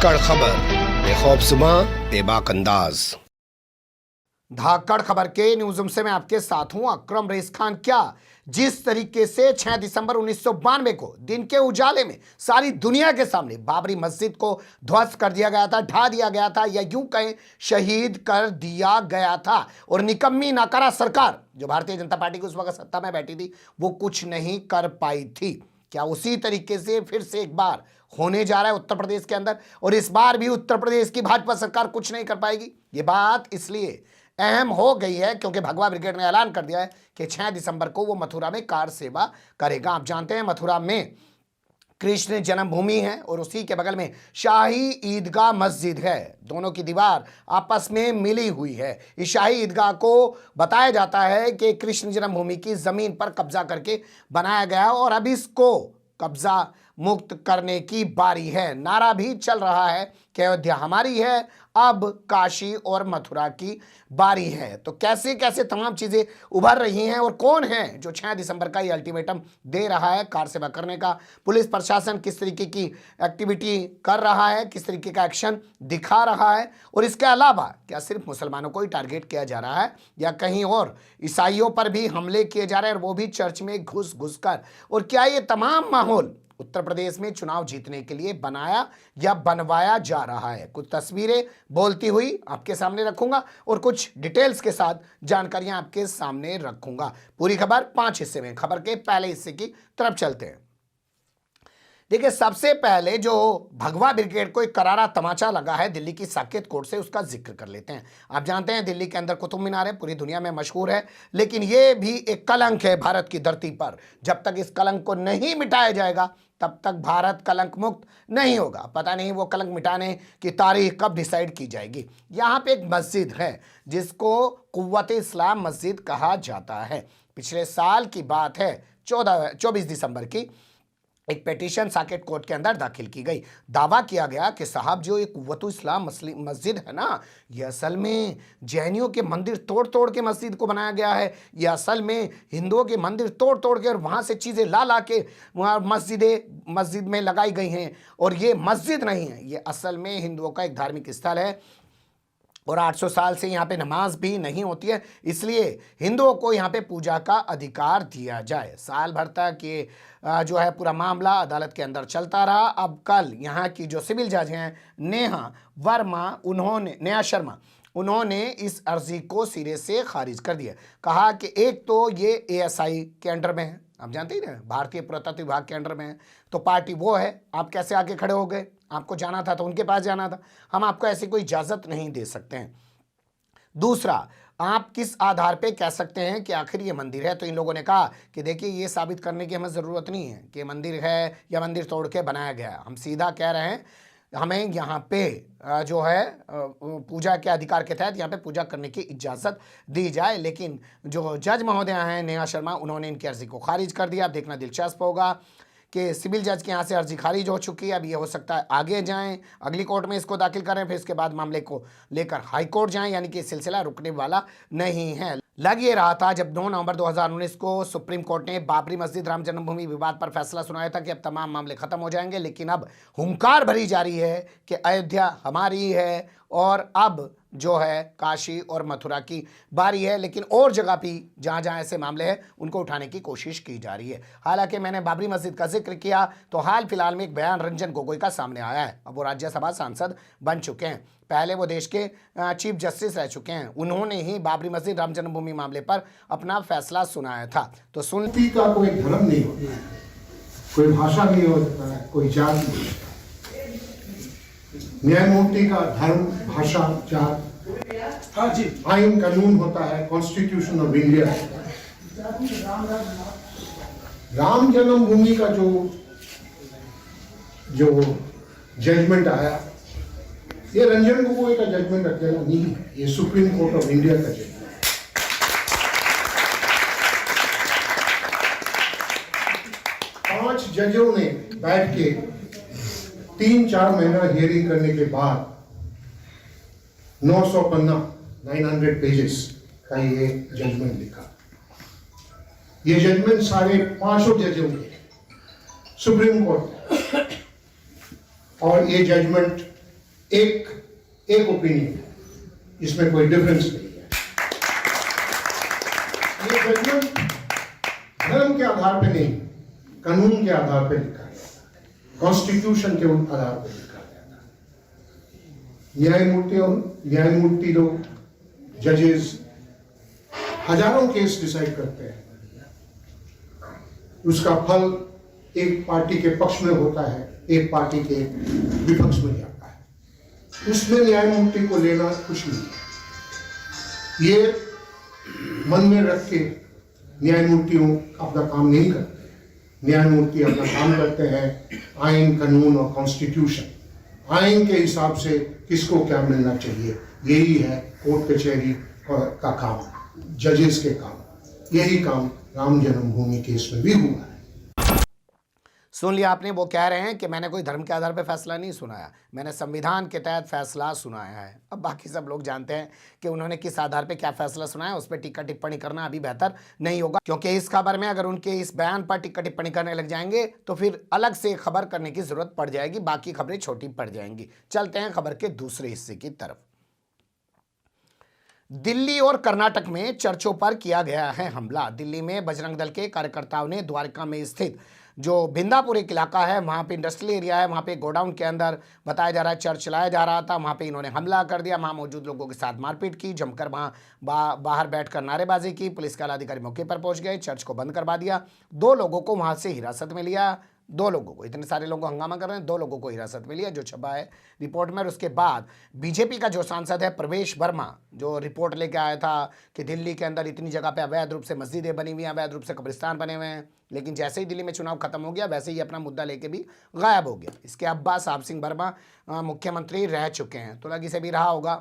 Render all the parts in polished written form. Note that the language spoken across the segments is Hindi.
धाकड़ खबर बेखौफसुमा बेबाक अंदाज। धाकड़ खबर के न्यूज़ रूम से मैं आपके साथ हूं अकरम रेस खान। क्या जिस तरीके से 6 दिसंबर 1992 को दिन के उजाले में सारी दुनिया के सामने बाबरी मस्जिद को ध्वस्त कर दिया गया था, ढा दिया गया था, या यूं कहें शहीद कर दिया गया था, और निकम्मी नाकारा सरकार जो भारतीय जनता पार्टी की उस वक्त सत्ता में बैठी थी वो कुछ नहीं कर पाई थी, क्या उसी तरीके से फिर से एक बार होने जा रहा है उत्तर प्रदेश के अंदर? और इस बार भी उत्तर प्रदेश की भाजपा सरकार कुछ नहीं कर पाएगी। ये बात इसलिए अहम हो गई है क्योंकि भगवा ब्रिगेड ने ऐलान कर दिया है कि 6 दिसंबर को वो मथुरा में कार सेवा करेगा। आप जानते हैं मथुरा में कृष्ण जन्मभूमि है और उसी के बगल में शाही ईदगाह मस्जिद है। दोनों की दीवार आपस में मिली हुई है। इस शाही ईदगाह को बताया जाता है कि कृष्ण जन्मभूमि की जमीन पर कब्जा करके बनाया गया है और अब इसको कब्जा मुक्त करने की बारी है। नारा भी चल रहा है कि अयोध्या हमारी है, अब काशी और मथुरा की बारी है। तो कैसे कैसे तमाम चीजें उभर रही हैं और कौन है जो 6 दिसंबर का ये अल्टीमेटम दे रहा है कार सेवा करने का? पुलिस प्रशासन किस तरीके की एक्टिविटी कर रहा है, किस तरीके का एक्शन दिखा रहा है, और इसके अलावा क्या सिर्फ मुसलमानों को ही टारगेट किया जा रहा है या कहीं और ईसाइयों पर भी हमले किए जा रहे हैं और वो भी चर्च में घुस घुस कर? और क्या ये तमाम माहौल उत्तर प्रदेश में चुनाव जीतने के लिए बनाया या बनवाया जा रहा है? कुछ तस्वीरें बोलती हुई आपके सामने रखूंगा और कुछ डिटेल्स के साथ जानकारियां आपके सामने रखूंगा। पूरी खबर 5 हिस्से में। खबर के पहले हिस्से की तरफ चलते हैं। देखिए, सबसे पहले जो भगवा ब्रिगेड को एक करारा तमाचा लगा है दिल्ली की साकेत कोर्ट से, उसका जिक्र कर लेते हैं। आप जानते हैं दिल्ली के अंदर कुतुब मीनार है, पूरी दुनिया में मशहूर है, लेकिन ये भी एक कलंक है भारत की धरती पर। जब तक इस कलंक को नहीं मिटाया जाएगा तब तक भारत कलंक मुक्त नहीं होगा। पता नहीं वो कलंक मिटाने की तारीख कब डिसाइड की जाएगी। यहाँ पे एक मस्जिद है जिसको कुव्वत इस्लाम मस्जिद कहा जाता है। पिछले साल की बात है, 24 दिसंबर की एक पिटीशन साकेत कोर्ट के अंदर दाखिल की गई। दावा किया गया कि साहब जो ये कुव्वतुल इस्लाम मस्जिद है ना, ये असल में जैनियों के मंदिर तोड़ तोड़ के मस्जिद को बनाया गया है। ये असल में हिंदुओं के मंदिर तोड़ तोड़ के और वहाँ से चीज़ें ला ला के वहाँ मस्जिद में लगाई गई हैं, और ये मस्जिद नहीं है, ये असल में हिंदुओं का एक धार्मिक स्थल है और 800 साल से यहाँ पे नमाज भी नहीं होती है, इसलिए हिंदुओं को यहाँ पे पूजा का अधिकार दिया जाए। साल भर तक ये जो है पूरा मामला अदालत के अंदर चलता रहा। अब कल यहाँ की जो सिविल जज हैं नेहा शर्मा, उन्होंने इस अर्जी को सिरे से खारिज कर दिया। कहा कि एक तो ये एएसआई के अंडर में है, आप जानते ही ना, भारतीय पुरातत्व विभाग के अंडर में है, तो पार्टी वो है, आप कैसे आके खड़े हो गए? आपको जाना था तो उनके पास जाना था, हम आपको ऐसी कोई इजाज़त नहीं दे सकते हैं। दूसरा, आप किस आधार पे कह सकते हैं कि आखिर ये मंदिर है? तो इन लोगों ने कहा कि देखिए ये साबित करने की हमें ज़रूरत नहीं है कि मंदिर है या मंदिर तोड़ के बनाया गया है। हम सीधा कह रहे हैं हमें यहाँ पे जो है पूजा के अधिकार के तहत यहाँ पे पूजा करने की इजाज़त दी जाए। लेकिन जो जज महोदय हैं नेहा शर्मा, उन्होंने इनकी अर्जी को खारिज कर दिया। अब देखना दिलचस्प होगा कि सिविल जज के यहाँ से अर्जी खारिज हो चुकी है। अब ये हो सकता है आगे जाएं, अगली कोर्ट में इसको दाखिल करें, फिर इसके बाद मामले को लेकर हाई कोर्ट जाएं, यानी कि सिलसिला रुकने वाला नहीं है। लग ये रहा था जब 9 नवंबर 2019 को सुप्रीम कोर्ट ने बाबरी मस्जिद राम जन्मभूमि विवाद पर फैसला सुनाया था कि अब तमाम मामले खत्म हो जाएंगे, लेकिन अब हुंकार भरी जा रही है कि अयोध्या हमारी है और अब जो है काशी और मथुरा की बारी है। लेकिन और जगह भी जहाँ जहाँ ऐसे मामले हैं उनको उठाने की कोशिश की जा रही है। हालांकि मैंने बाबरी मस्जिद का जिक्र किया तो हाल फिलहाल में एक बयान रंजन गोगोई का सामने आया है। अब वो राज्यसभा सांसद बन चुके हैं, पहले वो देश के चीफ जस्टिस रह चुके हैं। उन्होंने ही बाबरी मस्जिद राम जन्मभूमि मामले पर अपना फैसला सुनाया था। तो सुन्नती का कोई धर्म नहीं होता है, कोई भाषा नहीं होता है, कोई जात नहीं। न्यायमूर्ति का धर्म, भाषा, जात, आइन कानून होता है, कॉन्स्टिट्यूशन ऑफ इंडिया। राम जन्मभूमि का जो जजमेंट आया, ये रंजन गोगोई का जजमेंट अकेला नहीं है, ये सुप्रीम कोर्ट ऑफ इंडिया का जजमेंट। 5 जजों ने बैठ के 3-4 महीना हियरिंग करने के बाद 900 पन्ना 900 पेजेस का ये जजमेंट लिखा। ये जजमेंट सारे 500 जजों के सुप्रीम कोर्ट, और ये जजमेंट एक ओपिनियन है, इसमें कोई डिफरेंस नहीं है। ये जजमेंट धर्म के आधार पे नहीं, कानून के आधार पे लिखा गया था, कॉन्स्टिट्यूशन के आधार पे लिखा गया था। न्यायमूर्ति लोग, जजेस हजारों केस डिसाइड करते हैं, उसका फल एक पार्टी के पक्ष में होता है, एक पार्टी के विपक्ष में जाता है। उसमें न्यायमूर्ति को लेना कुछ नहीं। ये मन में रख के न्यायमूर्तियों अपना काम नहीं करते। न्यायमूर्ति अपना काम करते हैं आइन, कानून और कॉन्स्टिट्यूशन। आइन के हिसाब से किसको क्या मिलना चाहिए, यही है कोर्ट कचहरी का काम, जजेस के काम। यही काम राम जन्मभूमि केस में भी हुआ है। सुन लिया आपने, वो कह रहे हैं कि मैंने कोई धर्म के आधार पर फैसला नहीं सुनाया, मैंने संविधान के तहत फैसला सुनाया है। अब बाकी सब लोग जानते हैं कि उन्होंने किस आधार पर क्या फैसला सुनाया, उस पर टीका टिप्पणी करना अभी बेहतर नहीं होगा, क्योंकि इस खबर में अगर उनके इस बयान पर टिक्का टिप्पणी करने लग जाएंगे तो फिर अलग से खबर करने की जरूरत पड़ जाएगी, बाकी खबरें छोटी पड़ जाएंगी। चलते हैं खबर के दूसरे हिस्से की तरफ। दिल्ली और कर्नाटक में चर्चों पर किया गया है हमला। दिल्ली में बजरंग दल के कार्यकर्ताओं ने द्वारका में स्थित जो भिंदापुर एक इलाका है, वहाँ पे इंडस्ट्रियल एरिया है, वहाँ पे गोडाउन के अंदर बताया जा रहा है चर्च चलाया जा रहा था, वहाँ पे इन्होंने हमला कर दिया, वहाँ मौजूद लोगों के साथ मारपीट की, जमकर वहाँ बाहर बैठकर नारेबाजी की। पुलिस के अधिकारी मौके पर पहुंच गए, चर्च को बंद करवा दिया, 2 लोगों को वहाँ से हिरासत में लिया। 2 लोगों को, इतने सारे लोग हंगामा कर रहे हैं, 2 लोगों को हिरासत में लिया, जो छपा है रिपोर्ट में। और उसके बाद बीजेपी का जो सांसद है प्रवेश वर्मा, जो रिपोर्ट लेके आया था कि दिल्ली के अंदर इतनी जगह पे अवैध रूप से मस्जिदें बनी हुई हैं, अवैध रूप से कब्रिस्तान बने हुए हैं, लेकिन जैसे ही दिल्ली में चुनाव खत्म हो गया वैसे ही अपना मुद्दा लेके भी गायब हो गया। इसके अब्बा साहब सिंह वर्मा मुख्यमंत्री रह चुके हैं, तो लगी से भी रहा होगा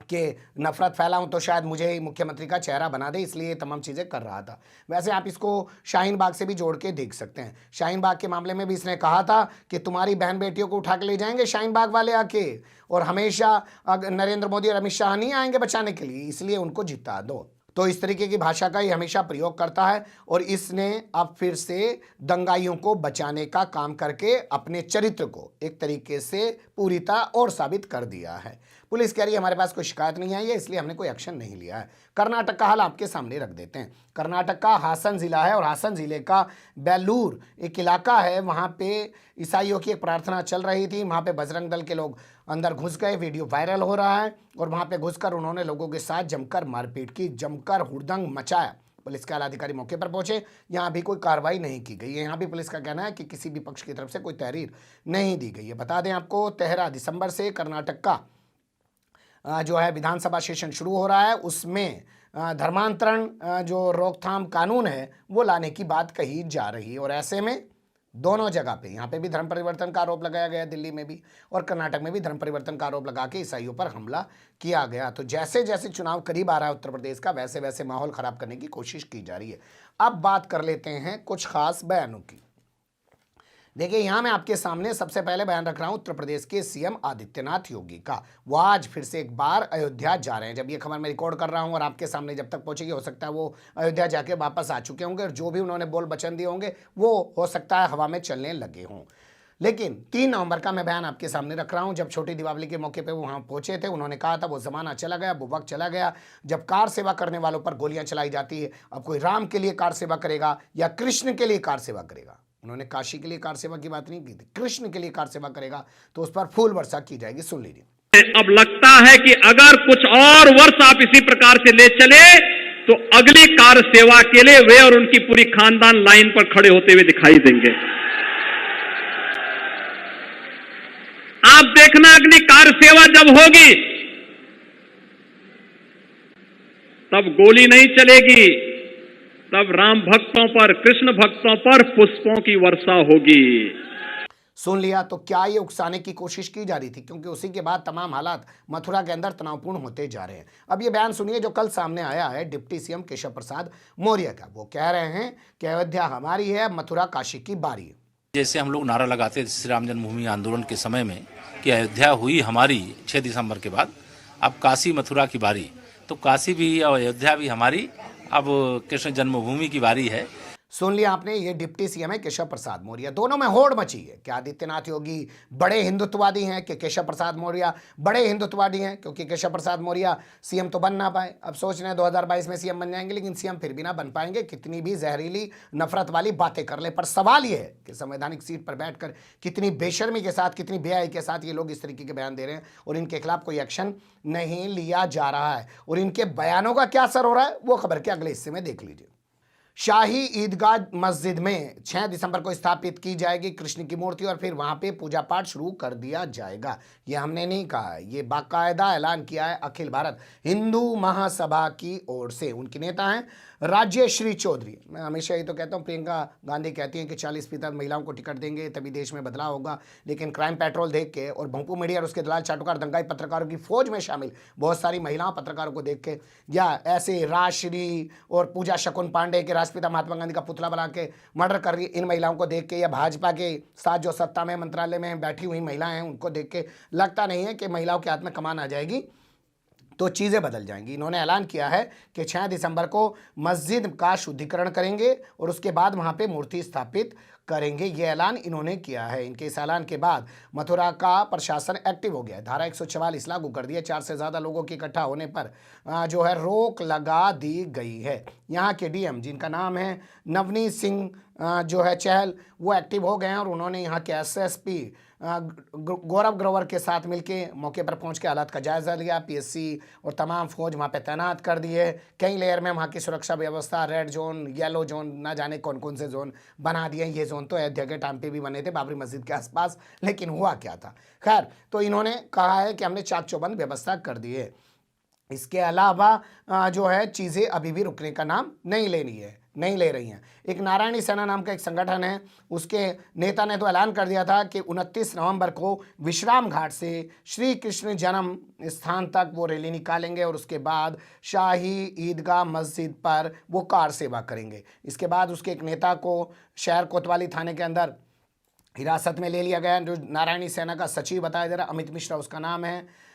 कि नफरत फैलाऊं तो शायद मुझे ही मुख्यमंत्री का चेहरा बना दे, इसलिए ये तमाम चीज़ें कर रहा था। वैसे आप इसको शाहीन बाग से भी जोड़ के देख सकते हैं। शाहीन बाग के मामले में भी इसने कहा था कि तुम्हारी बहन बेटियों को उठा के ले जाएंगे शाहीन बाग वाले आके, और हमेशा नरेंद्र मोदी और अमित शाह नहीं आएंगे बचाने के लिए, इसलिए उनको जिता दो। तो इस तरीके की भाषा का ये हमेशा प्रयोग करता है, और इसने अब फिर से दंगाइयों को बचाने का काम करके अपने चरित्र को एक तरीके से पूरी तरह और साबित कर दिया है। पुलिस कह रही है हमारे पास कोई शिकायत नहीं आई है, इसलिए हमने कोई एक्शन नहीं लिया है। कर्नाटक का हाल आपके सामने रख देते हैं। कर्नाटक का हासन जिला है, और हासन जिले का बेलूर एक इलाका है, वहाँ पे ईसाइयों की एक प्रार्थना चल रही थी, वहाँ पे बजरंग दल के लोग अंदर घुस गए, वीडियो वायरल हो रहा है, और वहाँ पे घुसकर उन्होंने लोगों के साथ जमकर मारपीट की, जमकर हुड़दंग मचाया। पुलिस के अधिकारी मौके पर पहुंचे, यहाँ भी कोई कार्रवाई नहीं की गई है। यहाँ भी पुलिस का कहना है कि किसी भी पक्ष की तरफ से कोई तहरीर नहीं दी गई है। बता दें आपको, 13 दिसंबर से कर्नाटक का जो है विधानसभा सेशन शुरू हो रहा है, उसमें धर्मांतरण जो रोकथाम कानून है वो लाने की बात कही जा रही है। और ऐसे में दोनों जगह पे, यहाँ पे भी धर्म परिवर्तन का आरोप लगाया गया, दिल्ली में भी, और कर्नाटक में भी धर्म परिवर्तन का आरोप लगा के ईसाइयों पर हमला किया गया। तो जैसे जैसे चुनाव करीब आ रहा है उत्तर प्रदेश का, वैसे वैसे माहौल खराब करने की कोशिश की जा रही है। अब बात कर लेते हैं कुछ खास बयानों की। देखिए, यहाँ मैं आपके सामने सबसे पहले बयान रख रहा हूँ उत्तर प्रदेश के सीएम आदित्यनाथ योगी का। वो आज फिर से एक बार अयोध्या जा रहे हैं। जब ये खबर मैं रिकॉर्ड कर रहा हूँ और आपके सामने जब तक पहुंचेगी, हो सकता है वो अयोध्या जाके वापस आ चुके होंगे, और जो भी उन्होंने बोल वचन दिए होंगे वो हो सकता है हवा में चलने लगे हों। लेकिन 3 नवंबर का मैं बयान आपके सामने रख रहा हूं, जब छोटी दीपावली के मौके पे वो वहां पहुंचे थे। उन्होंने कहा था वो ज़माना चला गया, वो वक्त चला गया जब कार सेवा करने वालों पर गोलियां चलाई जाती है। अब कोई राम के लिए कार सेवा करेगा या कृष्ण के लिए कार सेवा करेगा। उन्होंने काशी के लिए कार सेवा की बात नहीं की थी, कृष्ण के लिए कार सेवा करेगा तो उस पर फूल वर्षा की जाएगी। सुन लीजिए। अब लगता है कि अगर कुछ और वर्ष आप इसी प्रकार से ले चले तो अगली कार सेवा के लिए वे और उनकी पूरी खानदान लाइन पर खड़े होते हुए दिखाई देंगे। आप देखना, अगली कार सेवा जब होगी तब गोली नहीं चलेगी, तब राम भक्तों पर, कृष्ण भक्तों पर पुष्पों की वर्षा होगी। सुन लिया। तो क्या ये उकसाने की कोशिश की जा रही थी, क्योंकि उसी के बाद तमाम हालात मथुरा के अंदर तनावपूर्ण होते जा रहे हैं। अब ये बयान सुनिए जो कल सामने आया है डिप्टी सीएम केशव प्रसाद मौर्य का। वो कह रहे हैं कि अयोध्या हमारी है, मथुरा काशी की बारी है। जैसे हम लोग नारा लगाते थे श्री राम जन्मभूमि आंदोलन के समय में कि अयोध्या हुई हमारी 6 दिसंबर के बाद, अब काशी मथुरा की बारी, तो काशी भी और अयोध्या भी हमारी, अब कृष्ण जन्मभूमि की बारी है। सुन लिया आपने, ये डिप्टी सीएम है केशव प्रसाद मौर्य। दोनों में होड़ मची है। क्या आदित्यनाथ योगी बड़े हिंदुत्ववादी हैं कि केशव प्रसाद मौर्य बड़े हिंदुत्ववादी हैं? क्योंकि केशव प्रसाद मौर्य सीएम तो बन ना पाए, अब सोच रहे हैं 2022 में सीएम बन जाएंगे, लेकिन सीएम फिर भी ना बन पाएंगे, कितनी भी जहरीली नफरत वाली बातें कर ले। पर सवाल यह है कि संवैधानिक सीट पर बैठकर कितनी बेशर्मी के साथ, कितनी बेहयाई के साथ ये लोग इस तरीके के बयान दे रहे हैं और इनके खिलाफ कोई एक्शन नहीं लिया जा रहा है। और इनके बयानों का क्या असर हो रहा है वो खबर के अगले हिस्से में देख लीजिए। शाही ईदगाह मस्जिद में 6 दिसंबर को स्थापित की जाएगी कृष्ण की मूर्ति और फिर वहां पे पूजा पाठ शुरू कर दिया जाएगा। ये हमने नहीं कहा है, ये बाकायदा ऐलान किया है अखिल भारत हिंदू महासभा की ओर से। उनके नेता हैं राजेश्री चौधरी। मैं हमेशा ये तो कहता हूँ, प्रियंका गांधी कहती हैं कि 40% महिलाओं को टिकट देंगे तभी देश में बदलाव होगा, लेकिन क्राइम पेट्रोल देख के और भोंपू मीडिया और उसके दलाल चाटुकार दंगाई पत्रकारों की फौज में शामिल बहुत सारी महिलाओं पत्रकारों को देख के, या ऐसे राजश्री और पूजा शकुन पांडे के राष्ट्रपिता महात्मा गांधी का पुतला बना के मर्डर कर रही इन महिलाओं को देख के, या भाजपा के साथ जो सत्ता में मंत्रालय में बैठी हुई महिलाएं हैं उनको देख के लगता नहीं है कि महिलाओं के हाथ में कमान आ जाएगी तो चीज़ें बदल जाएंगी। इन्होंने ऐलान किया है कि 6 दिसंबर को मस्जिद का शुद्धिकरण करेंगे और उसके बाद वहां पे मूर्ति स्थापित करेंगे। ये ऐलान इन्होंने किया है। इनके इस ऐलान के बाद मथुरा का प्रशासन एक्टिव हो गया है। धारा 144 लागू कर दिया। 4 से ज़्यादा लोगों के इकट्ठा होने पर जो है रोक लगा दी गई है। यहाँ के डीएम जिनका नाम है नवनीत सिंह जो है चहल, वो एक्टिव हो गए हैं और उन्होंने यहाँ के एसएसपी गौरव ग्रोवर के साथ मिलके मौके पर पहुंच के हालात का जायजा लिया। पीएससी और तमाम फौज वहाँ पे तैनात कर दी है। कई लेयर में वहाँ की सुरक्षा व्यवस्था, रेड जोन, येलो जोन, ना जाने कौन कौन से जोन बना दिए। ये जोन तो अयोध्या के टाइम पे भी बने थे बाबरी मस्जिद के आसपास, लेकिन हुआ क्या था। खैर, तो इन्होंने कहा है कि हमने चाक चौबंद व्यवस्था कर दी है। इसके अलावा जो है चीज़ें अभी भी रुकने का नाम नहीं ले रही हैं। एक नारायणी सेना नाम का एक संगठन है, उसके नेता ने तो ऐलान कर दिया था कि 29 नवंबर को विश्राम घाट से श्री कृष्ण जन्म स्थान तक वो रैली निकालेंगे और उसके बाद शाही ईदगाह मस्जिद पर वो कार सेवा करेंगे। इसके बाद उसके एक नेता को शहर कोतवाली थाने के अंदर हिरासत में ले लिया गया, जो नारायणी सेना का सचिव बताया जा रहा, अमित मिश्रा उसका नाम है।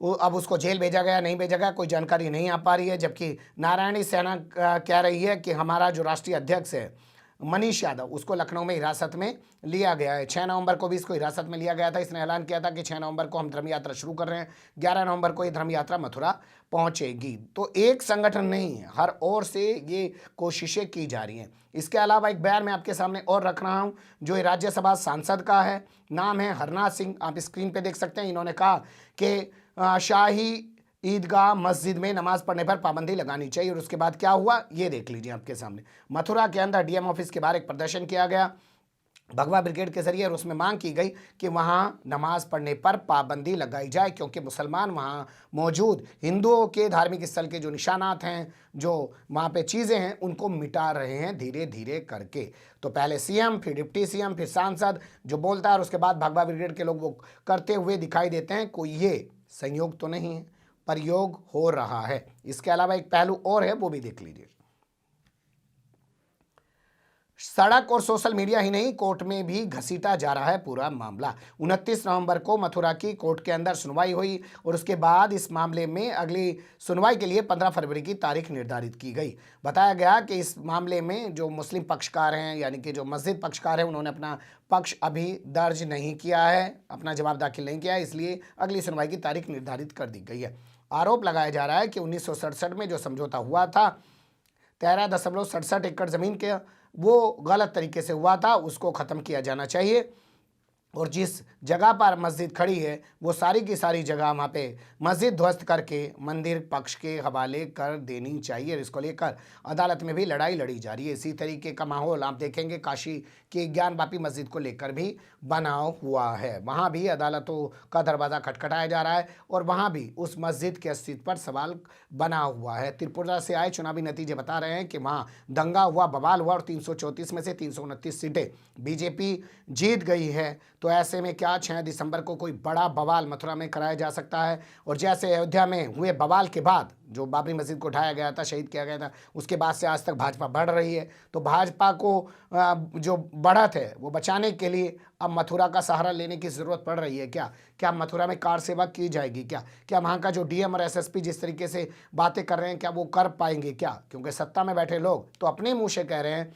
वो अब उसको जेल भेजा गया, नहीं भेजा गया, कोई जानकारी नहीं आ पा रही है। जबकि नारायणी सेना कह रही है कि हमारा जो राष्ट्रीय अध्यक्ष है मनीष यादव, उसको लखनऊ में हिरासत में लिया गया है। 6 नवंबर को भी इसको हिरासत में लिया गया था। इसने ऐलान किया था कि 6 नवंबर को हम धर्म यात्रा शुरू कर रहे हैं, 11 नवंबर को ये धर्म यात्रा मथुरा पहुंचेगी। तो एक संगठन नहीं है, हर ओर से ये कोशिशें की जा रही हैं। इसके अलावा एक बयान मैं आपके सामने और रख रहा हूं, जो ये राज्यसभा सांसद का है, नाम है हरनाथ सिंह, आप स्क्रीन पे देख सकते हैं। इन्होंने कहा कि शाही ईदगाह मस्जिद में नमाज पढ़ने पर पाबंदी लगानी चाहिए। और उसके बाद क्या हुआ ये देख लीजिए आपके सामने। मथुरा के अंदर डीएम ऑफिस के बाहर एक प्रदर्शन किया गया भगवा ब्रिगेड के जरिए और उसमें मांग की गई कि वहां नमाज पढ़ने पर पाबंदी लगाई जाए, क्योंकि मुसलमान वहां मौजूद हिंदुओं के धार्मिक स्थल के जो निशानात हैं, जो वहां पे चीज़ें हैं, उनको मिटा रहे हैं धीरे धीरे करके। तो पहले सीएम, फिर डिप्टी सीएम, फिर सांसद जो बोलता है और उसके बाद भगवा ब्रिगेड के लोग वो करते हुए दिखाई देते हैं। कोई ये संयोग तो नहीं है, पर योग हो रहा है। इसके अलावा एक पहलू और है, वो भी देख लीजिए। सड़क और सोशल मीडिया ही नहीं, कोर्ट में भी घसीटा जा रहा है पूरा मामला। 29 नवंबर को मथुरा की कोर्ट के अंदर सुनवाई हुई और उसके बाद इस मामले में अगली सुनवाई के लिए 15 फरवरी की तारीख निर्धारित की गई। बताया गया कि इस मामले में जो मुस्लिम पक्षकार हैं, यानी कि जो मस्जिद पक्षकार हैं, उन्होंने अपना पक्ष अभी दर्ज नहीं किया है, अपना जवाब दाखिल नहीं किया है, इसलिए अगली सुनवाई की तारीख निर्धारित कर दी गई है। आरोप लगाया जा रहा है कि 1967 में जो समझौता हुआ था 13.67 एकड़ ज़मीन के, वो गलत तरीके से हुआ था, उसको ख़त्म किया जाना चाहिए। और जिस जगह पर मस्जिद खड़ी है वो सारी की सारी जगह वहाँ पे मस्जिद ध्वस्त करके मंदिर पक्ष के हवाले कर देनी चाहिए। इसको लेकर अदालत में भी लड़ाई लड़ी जा रही है। इसी तरीके का माहौल आप देखेंगे काशी की ज्ञानवापी मस्जिद को लेकर भी बना हुआ है। वहाँ भी अदालतों का दरवाज़ा खटखटाया जा रहा है और वहाँ भी उस मस्जिद के अस्तित्व पर सवाल बना हुआ है। त्रिपुरा से आए चुनावी नतीजे बता रहे हैं कि वहाँ दंगा हुआ, बवाल हुआ और 334 में से 329 सीटें बीजेपी जीत गई है। तो ऐसे में क्या 6 दिसंबर को कोई बड़ा बवाल मथुरा में कराया जा सकता है? और जैसे अयोध्या में हुए बवाल के बाद जो बाबरी मस्जिद को उठाया गया था, शहीद किया गया था, उसके बाद से आज तक भाजपा बढ़ रही है। तो भाजपा को जो बढ़त है वो बचाने के लिए अब मथुरा का सहारा लेने की ज़रूरत पड़ रही है। क्या मथुरा में कार सेवा की जाएगी? क्या वहाँ का जो डीएम और एसएसपी जिस तरीके से बातें कर रहे हैं, क्या वो कर पाएंगे क्या? क्योंकि सत्ता में बैठे लोग तो अपने मुँह से कह रहे हैं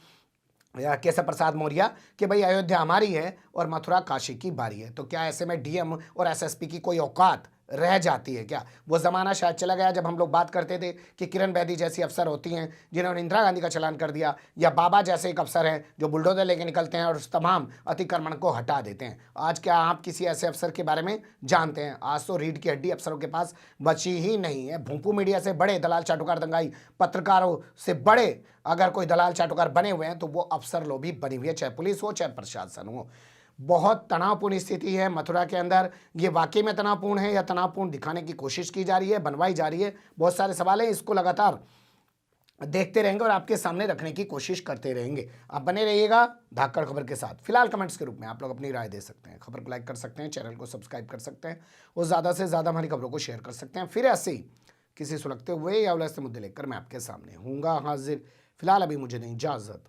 या केशव प्रसाद मौर्य कि भाई अयोध्या हमारी है और मथुरा काशी की बारी है। तो क्या ऐसे में डीएम और एसएसपी की कोई औकात रह जाती है क्या? वो ज़माना शायद चला गया जब हम लोग बात करते थे कि किरण बेदी जैसी अफसर होती हैं जिन्होंने इंदिरा गांधी का चलान कर दिया, या बाबा जैसे एक अफसर हैं जो बुलडोजर लेके निकलते हैं और उस तमाम अतिक्रमण को हटा देते हैं। आज क्या आप किसी ऐसे अफसर के बारे में जानते हैं? आज तो रीढ़ की हड्डी अफसरों के पास बची ही नहीं है। भूपू मीडिया से बड़े दलाल चाटुकार दंगाई पत्रकारों से बड़े अगर कोई दलाल चाटुकार बने हुए हैं तो वो अफसर लोग भी बनी हुई है, चाहे पुलिस हो चाहे प्रशासन हो। बहुत तनावपूर्ण स्थिति है मथुरा के अंदर। ये वाकई में तनावपूर्ण है या तनावपूर्ण दिखाने की कोशिश की जा रही है, बनवाई जा रही है? बहुत सारे सवाल हैं, इसको लगातार देखते रहेंगे और आपके सामने रखने की कोशिश करते रहेंगे। आप बने रहिएगा धाकड़ खबर के साथ। फिलहाल कमेंट्स के रूप में आप लोग अपनी राय दे सकते हैं, खबर को लाइक कर सकते हैं, चैनल को सब्सक्राइब कर सकते हैं और ज़्यादा से ज़्यादा हमारी खबरों को शेयर कर सकते हैं। फिर ऐसे ही किसी सुलगते हुए या उलझते मुद्दे लेकर मैं आपके सामने हूँगा हाजिर। फिलहाल अभी मुझे नहीं इजाज़त।